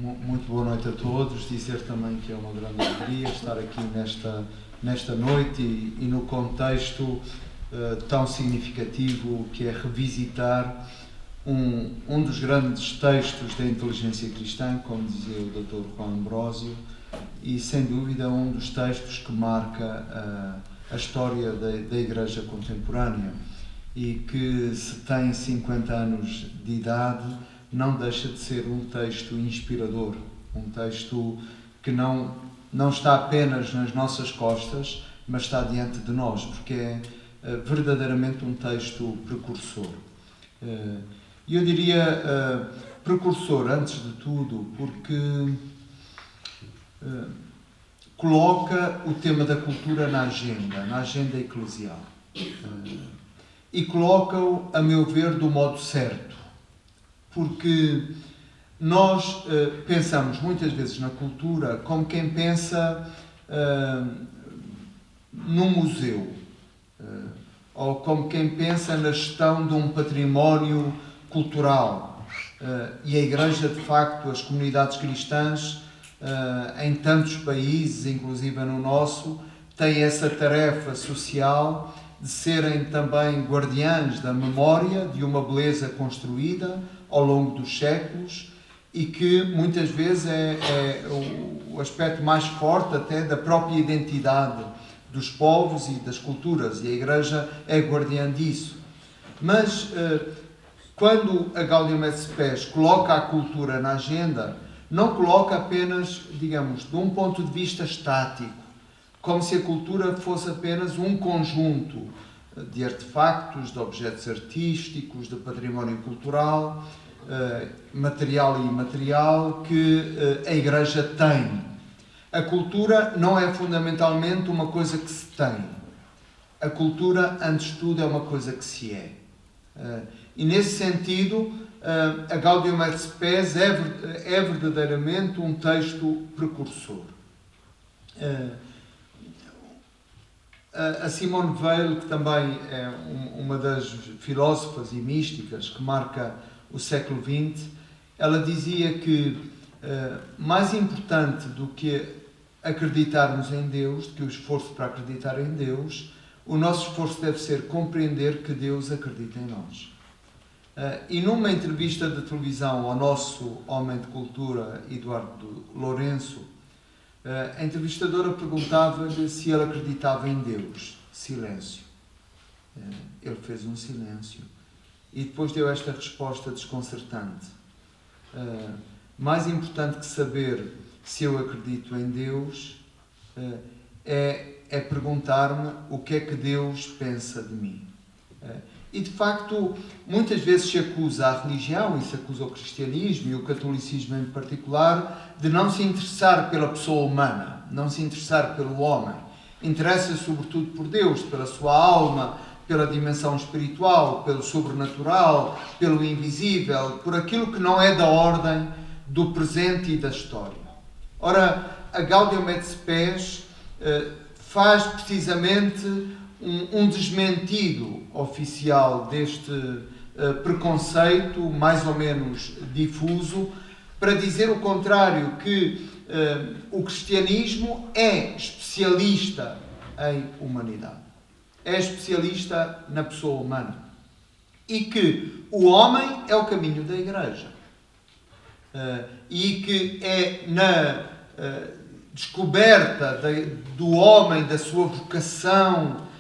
Muito boa noite a todos. Dizer também que é uma grande alegria estar aqui nesta noite e no contexto tão significativo que é revisitar um dos grandes textos da inteligência cristã, como dizia o Dr. Juan Ambrósio, e sem dúvida um dos textos que marca a história da Igreja contemporânea e que, se tem 50 anos de idade, não deixa de ser um texto inspirador, um texto que não está apenas nas nossas costas, mas está diante de nós, porque é verdadeiramente um texto precursor. E eu diria precursor, antes de tudo, porque coloca o tema da cultura na agenda eclesial. E coloca-o, a meu ver, do modo certo. Porque nós pensamos muitas vezes na cultura como quem pensa num museu, ou como quem pensa na gestão de um património cultural. E a Igreja, de facto, as comunidades cristãs, em tantos países, inclusive no nosso, têm essa tarefa social de serem também guardiãs da memória de uma beleza construída ao longo dos séculos e que muitas vezes é o aspecto mais forte até da própria identidade dos povos e das culturas, e a Igreja é guardiã disso. Mas quando a Gaudium et Spes coloca a cultura na agenda, não coloca apenas, digamos, de um ponto de vista estático, como se a cultura fosse apenas um conjunto de artefactos, de objetos artísticos, de património cultural, material e imaterial, que a Igreja tem. A cultura não é fundamentalmente uma coisa que se tem. A cultura, antes de tudo, é uma coisa que se é. E nesse sentido, a Gaudium et Spes é verdadeiramente um texto precursor. A Simone Weil, que também é uma das filósofas e místicas que marca o século XX, ela dizia que mais importante do que acreditarmos em Deus, do que o esforço para acreditar em Deus, o nosso esforço deve ser compreender que Deus acredita em nós. E numa entrevista de televisão ao nosso homem de cultura, Eduardo Lourenço, a entrevistadora perguntava-lhe se ele acreditava em Deus. Silêncio. Ele fez um silêncio e depois deu esta resposta desconcertante. Mais importante que saber se eu acredito em Deus é perguntar-me o que é que Deus pensa de mim. E, de facto, muitas vezes se acusa a religião, e se acusa o cristianismo e o catolicismo em particular, de não se interessar pela pessoa humana, não se interessar pelo homem. Interessa-se sobretudo por Deus, pela sua alma, pela dimensão espiritual, pelo sobrenatural, pelo invisível, por aquilo que não é da ordem do presente e da história. Ora, a Gaudium et Spes faz precisamente um desmentido oficial deste preconceito mais ou menos difuso, para dizer o contrário, que o cristianismo é especialista em humanidade, é especialista na pessoa humana e que o homem é o caminho da Igreja e que é na descoberta do homem, da sua vocação,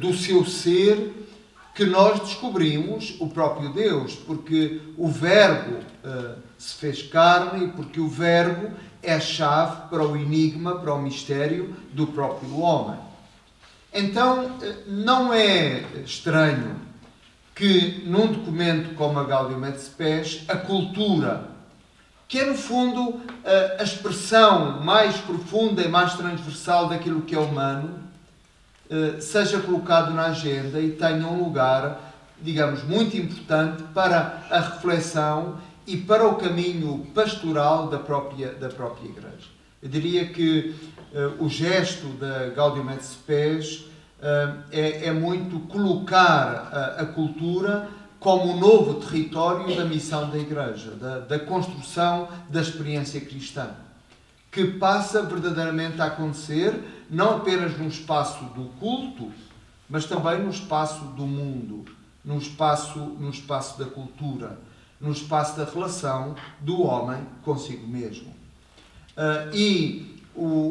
do seu ser, que nós descobrimos o próprio Deus, porque o Verbo se fez carne e porque o Verbo é a chave para o enigma, para o mistério do próprio homem. Então, não é estranho que num documento como a Gaudium et Spes, a cultura, que é no fundo a expressão mais profunda e mais transversal daquilo que é humano, seja colocado na agenda e tenha um lugar, digamos, muito importante para a reflexão e para o caminho pastoral da própria Igreja. Eu diria que o gesto da Gaudium et Spes é muito colocar a cultura como um novo território da missão da Igreja, da construção da experiência cristã, que passa verdadeiramente a acontecer não apenas no espaço do culto, mas também no espaço do mundo, no espaço da cultura, no espaço da relação do homem consigo mesmo.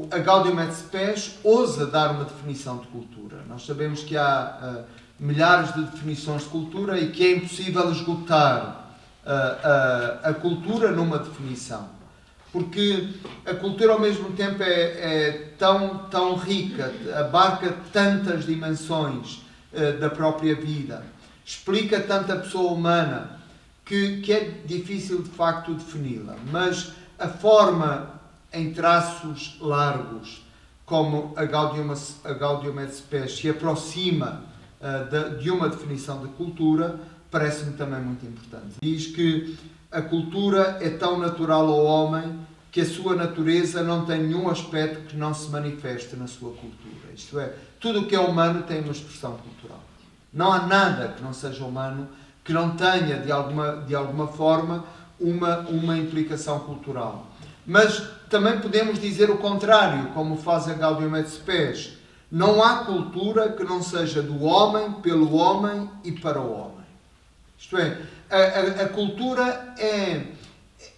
A Gaudium et Spes ousa dar uma definição de cultura. Nós sabemos que há milhares de definições de cultura e que é impossível esgotar a cultura numa definição. Porque a cultura, ao mesmo tempo, é tão rica, abarca tantas dimensões da própria vida, explica tanta pessoa humana, que é difícil, de facto, defini-la. Mas a forma, em traços largos, como a Gaudium et Spes se aproxima de uma definição de cultura, parece-me também muito importante. Diz que a cultura é tão natural ao homem que a sua natureza não tem nenhum aspecto que não se manifeste na sua cultura. Isto é, tudo o que é humano tem uma expressão cultural. Não há nada que não seja humano que não tenha, de alguma forma, uma implicação cultural. Mas também podemos dizer o contrário, como faz a Gaudium et Spes. Não há cultura que não seja do homem, pelo homem e para o homem. Isto é, a cultura é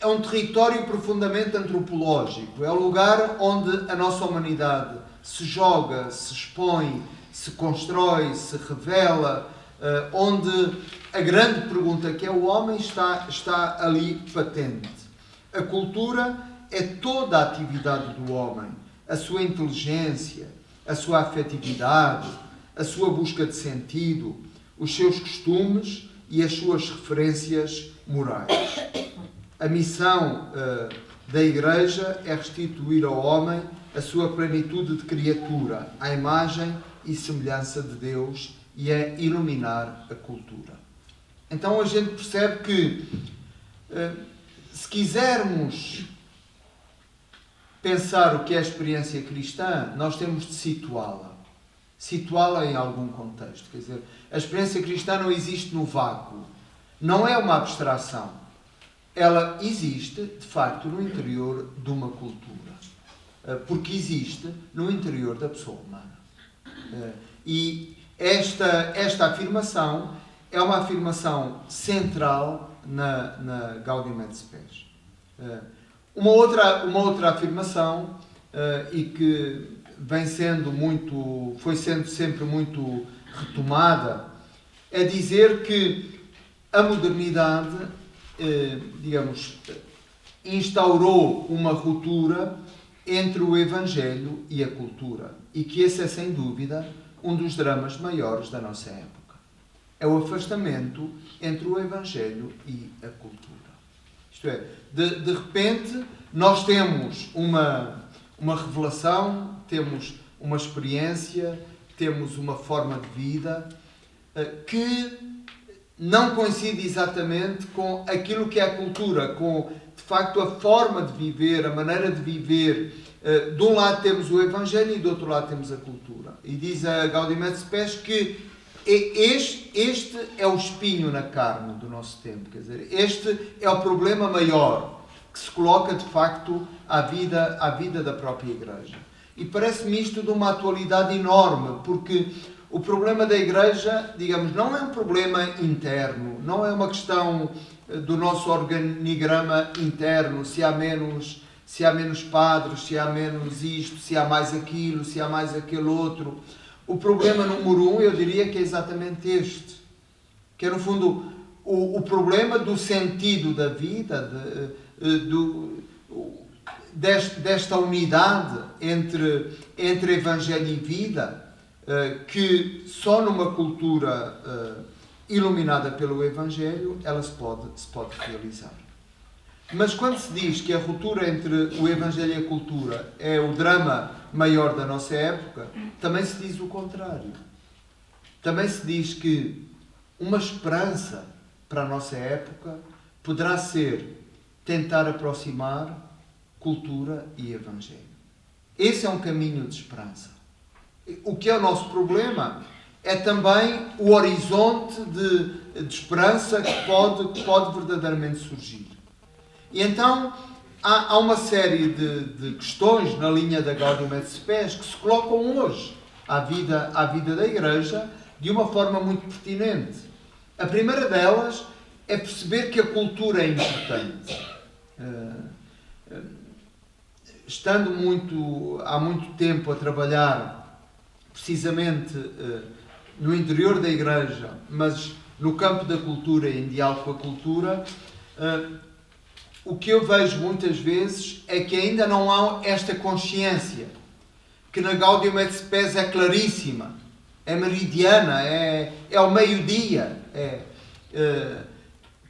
um território profundamente antropológico. É o lugar onde a nossa humanidade se joga, se expõe, se constrói, se revela, onde a grande pergunta que é o homem está ali patente. A cultura é toda a atividade do homem, a sua inteligência, a sua afetividade, a sua busca de sentido, os seus costumes e as suas referências morais. A missão da Igreja é restituir ao homem a sua plenitude de criatura, à imagem e semelhança de Deus, e é iluminar a cultura. Então a gente percebe que, se quisermos pensar o que é a experiência cristã, nós temos de situá-la em algum contexto. Quer dizer, a experiência cristã não existe no vácuo, não é uma abstração. Ela existe, de facto, no interior de uma cultura, porque existe no interior da pessoa humana. E esta afirmação é uma afirmação central na Gaudium et Spes. Uma outra afirmação, e que foi sendo sempre muito retomada, é dizer que a modernidade, instaurou uma ruptura entre o Evangelho e a cultura, e que esse é, sem dúvida, um dos dramas maiores da nossa época. É o afastamento entre o Evangelho e a cultura. Isto é, de repente, nós temos uma revelação, temos uma experiência, temos uma forma de vida que não coincide exatamente com aquilo que é a cultura, com, de facto, a forma de viver, a maneira de viver. De um lado temos o Evangelho e do outro lado temos a cultura. E diz a Gaudium et Spes que este é o espinho na carne do nosso tempo. Quer dizer, este é o problema maior que se coloca, de facto, à vida da própria Igreja. E parece-me isto de uma atualidade enorme, porque o problema da Igreja, não é um problema interno, não é uma questão do nosso organigrama interno, se há menos padres, se há menos isto, se há mais aquilo, se há mais aquele outro. O problema número 1, eu diria que é exatamente este, que é, no fundo, o problema do sentido da vida, desta unidade entre Evangelho e vida, que só numa cultura iluminada pelo Evangelho ela se pode realizar. Mas quando se diz que a ruptura entre o Evangelho e a cultura é o drama maior da nossa época, também se diz o contrário. Também se diz que uma esperança para a nossa época poderá ser tentar aproximar cultura e Evangelho. Esse é um caminho de esperança. O que é o nosso problema é também o horizonte de esperança que pode verdadeiramente surgir. E então há uma série de questões na linha da Gaudium et Spes que se colocam hoje à vida da Igreja de uma forma muito pertinente. A primeira delas é perceber que a cultura é importante. Estando há muito tempo a trabalhar precisamente no interior da Igreja, mas no campo da cultura e em diálogo com a cultura, o que eu vejo muitas vezes é que ainda não há esta consciência, que na Gaudium et Spes é claríssima, é meridiana, é ao meio-dia,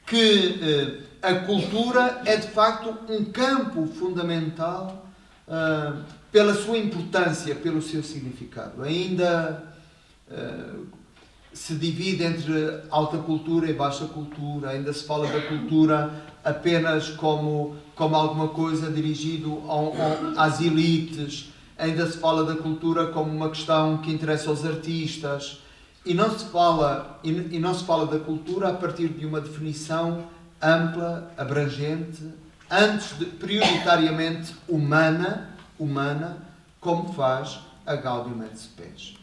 que a cultura é de facto um campo fundamental pela sua importância, pelo seu significado. Ainda se divide entre alta cultura e baixa cultura, ainda se fala da cultura apenas como alguma coisa dirigido às elites, ainda se fala da cultura como uma questão que interessa aos artistas, e não se fala da cultura a partir de uma definição ampla, abrangente, antes de prioritariamente humana, como faz a Gaudium et Spes.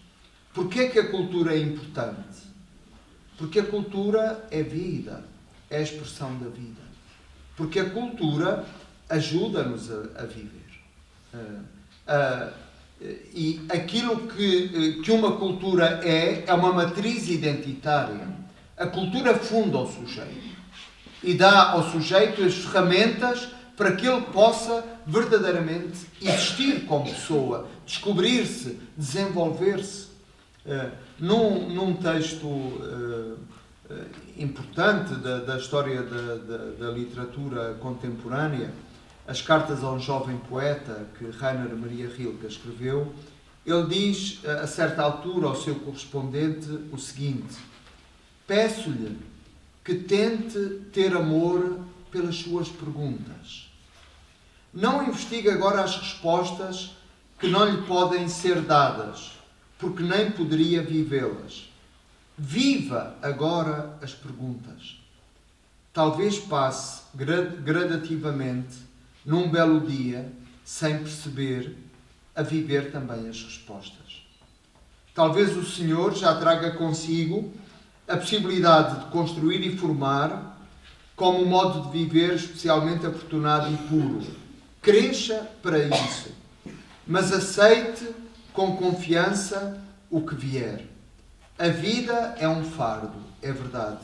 Porquê que a cultura é importante? Porque a cultura é vida, é a expressão da vida. Porque a cultura ajuda-nos a viver. E aquilo que uma cultura é uma matriz identitária. A cultura funda o sujeito e dá ao sujeito as ferramentas para que ele possa verdadeiramente existir como pessoa, descobrir-se, desenvolver-se. Num texto importante da história da literatura contemporânea, As Cartas a um Jovem Poeta, que Rainer Maria Rilke escreveu, ele diz, a certa altura, ao seu correspondente, o seguinte: peço-lhe que tente ter amor pelas suas perguntas. Não investigue agora as respostas que não lhe podem ser dadas, porque nem poderia vivê-las. Viva agora as perguntas. Talvez passe gradativamente, num belo dia, sem perceber, a viver também as respostas. Talvez o Senhor já traga consigo a possibilidade de construir e formar como um modo de viver especialmente afortunado e puro. Cresça para isso, mas aceite com confiança o que vier. A vida é um fardo, é verdade,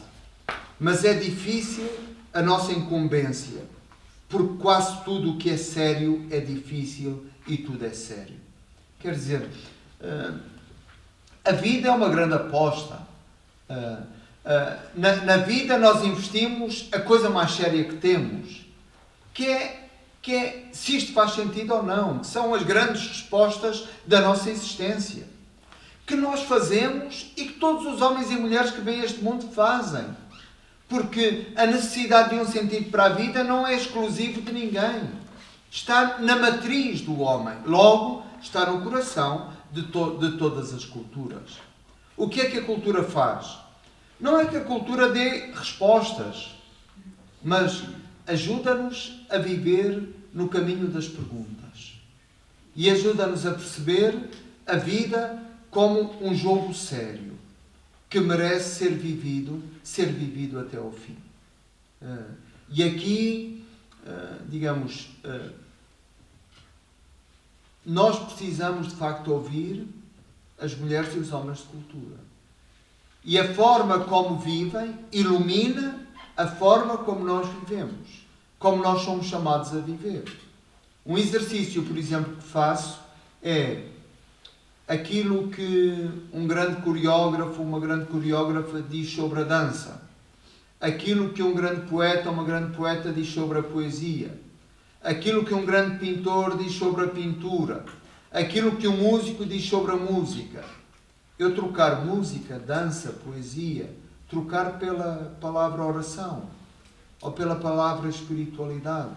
mas é difícil a nossa incumbência, porque quase tudo o que é sério é difícil e tudo é sério. Quer dizer, a vida é uma grande aposta. Na vida nós investimos a coisa mais séria que temos, que é se isto faz sentido ou não, que são as grandes respostas da nossa existência, que nós fazemos e que todos os homens e mulheres que vêm a este mundo fazem. Porque a necessidade de um sentido para a vida não é exclusivo de ninguém. Está na matriz do homem. Logo, está no coração de todas as culturas. O que é que a cultura faz? Não é que a cultura dê respostas, mas ajuda-nos a viver no caminho das perguntas. E ajuda-nos a perceber a vida como um jogo sério, que merece ser vivido até ao fim. E aqui, nós precisamos de facto ouvir as mulheres e os homens de cultura. E a forma como vivem ilumina a forma como nós vivemos, como nós somos chamados a viver. Um exercício, por exemplo, que faço é aquilo que um grande coreógrafo, uma grande coreógrafa diz sobre a dança. Aquilo que um grande poeta, uma grande poeta diz sobre a poesia. Aquilo que um grande pintor diz sobre a pintura. Aquilo que um músico diz sobre a música. Eu trocar música, dança, poesia, trocar pela palavra oração ou pela palavra espiritualidade.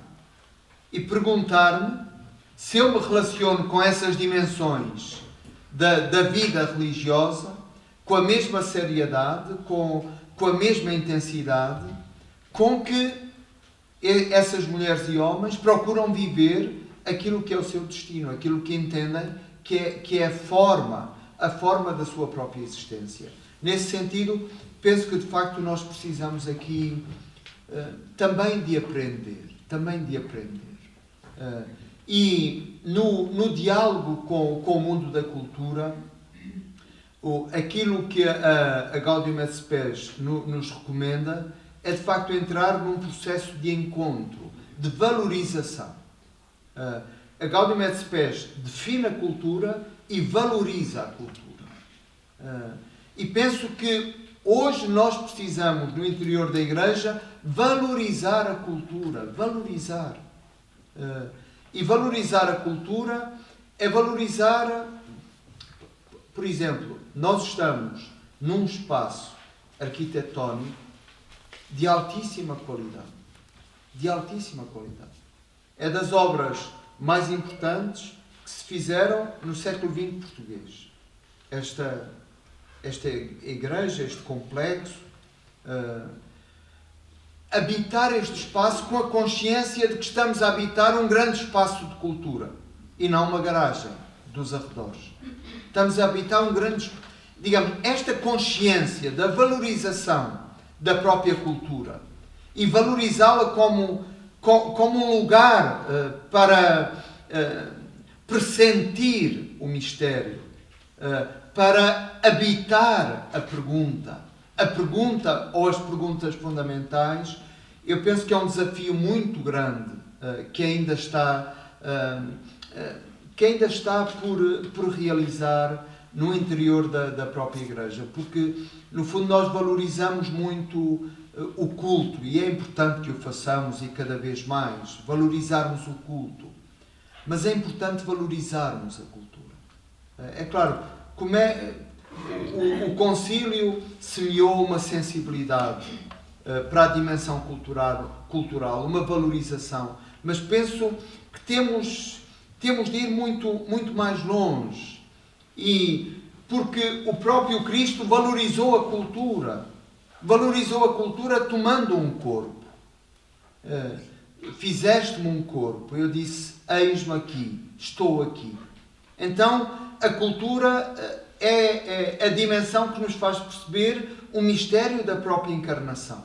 E perguntar-me se eu me relaciono com essas dimensões da vida religiosa com a mesma seriedade, com com a mesma intensidade com que essas mulheres e homens procuram viver aquilo que é o seu destino, aquilo que entendem que é a forma da sua própria existência. Nesse sentido, penso que de facto nós precisamos aqui também de aprender. E no diálogo com o mundo da cultura, aquilo que a Gaudium et Spes nos recomenda é de facto entrar num processo de encontro, de valorização. A Gaudium et Spes define a cultura e valoriza a cultura. E penso que hoje nós precisamos, no interior da Igreja, valorizar a cultura. E valorizar a cultura é valorizar, por exemplo, nós estamos num espaço arquitetónico de altíssima qualidade. É das obras mais importantes que se fizeram no século XX português. Esta igreja, este complexo, habitar este espaço com a consciência de que estamos a habitar um grande espaço de cultura e não uma garagem dos arredores. Estamos a habitar um grande... Digamos, esta consciência da valorização da própria cultura e valorizá-la como um lugar para pressentir o mistério, para habitar a pergunta ou as perguntas fundamentais, eu penso que é um desafio muito grande que ainda está por realizar no interior da própria Igreja, porque no fundo nós valorizamos muito o culto e é importante que o façamos e cada vez mais valorizarmos o culto, mas é importante valorizarmos a cultura. É claro, o concílio semeou uma sensibilidade para a dimensão cultural, uma valorização, mas penso que temos de ir muito mais longe, e porque o próprio Cristo valorizou a cultura tomando um corpo. Fizeste-me um corpo, eu disse, eis-me aqui, estou aqui. Então, a cultura é a dimensão que nos faz perceber o mistério da própria encarnação,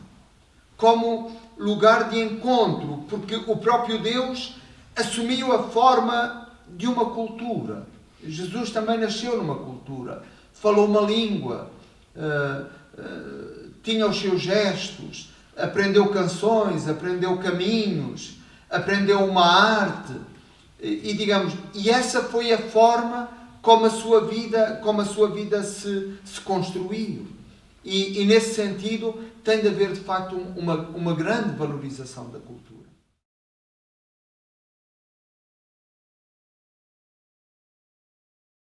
como lugar de encontro, porque o próprio Deus assumiu a forma de uma cultura. Jesus também nasceu numa cultura, falou uma língua, tinha os seus gestos, aprendeu canções, aprendeu caminhos, aprendeu uma arte, e essa foi a forma como a sua vida se construiu. E nesse sentido tem de haver de facto uma grande valorização da cultura.